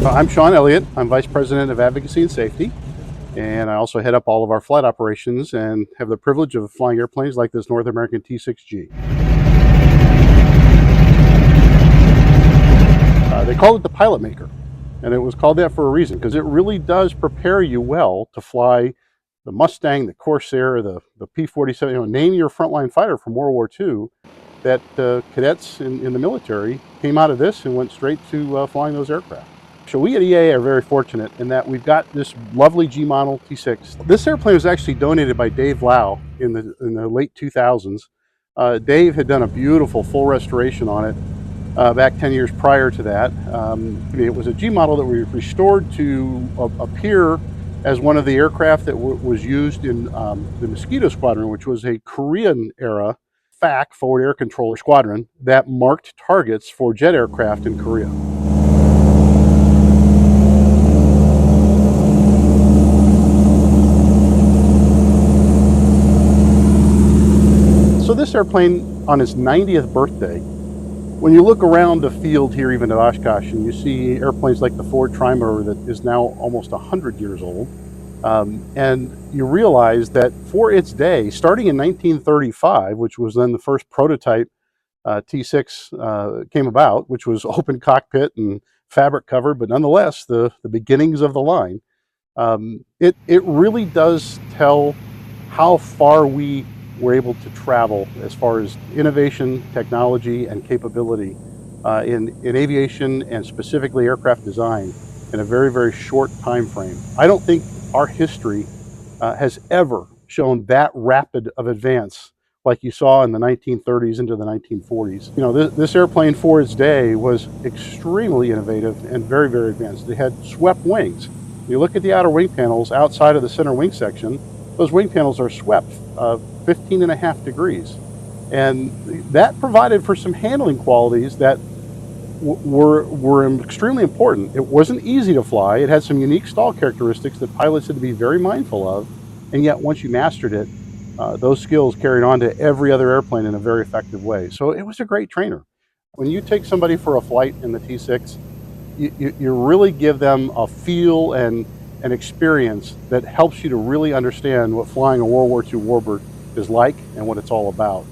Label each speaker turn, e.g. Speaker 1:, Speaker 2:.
Speaker 1: I'm Sean Elliott. I'm Vice President of Advocacy and Safety, and I also head up all of our flight operations and have the privilege of flying airplanes like this North American T-6G. They called it the pilot maker, and it was called that for a reason, because it really does prepare you well to fly the Mustang, the Corsair, the P-47, name your frontline fighter from World War II. That cadets in the military came out of this and went straight to flying those aircraft. So we at EAA are very fortunate in that we've got this lovely G model T6. This airplane was actually donated by Dave Lau in the late 2000s. Dave had done a beautiful full restoration on it back 10 years prior to that. It was a G model that we restored to appear as one of the aircraft that was used in the Mosquito Squadron, which was a Korean era FAC, forward air controller squadron, that marked targets for jet aircraft in Korea. So this airplane, on its 90th birthday, when you look around the field here, even at Oshkosh, and you see airplanes like the Ford Trimotor that is now almost 100 years old, and you realize that for its day, starting in 1935, which was then the first prototype T6 came about, which was open cockpit and fabric covered, but nonetheless the beginnings of the line, it really does tell how far we were able to travel as far as innovation, technology, and capability in aviation and specifically aircraft design in a very, very short time frame. I don't think our history has ever shown that rapid of advance like you saw in the 1930s into the 1940s. This airplane for its day was extremely innovative and very, very advanced. It had swept wings. You look at the outer wing panels outside of the center wing section, those wing panels are swept 15.5 degrees. And that provided for some handling qualities that were extremely important. It wasn't easy to fly. It had some unique stall characteristics that pilots had to be very mindful of. And yet once you mastered it, those skills carried on to every other airplane in a very effective way. So it was a great trainer. When you take somebody for a flight in the T6, you really give them a feel and an experience that helps you to really understand what flying a World War II warbird is like and what it's all about.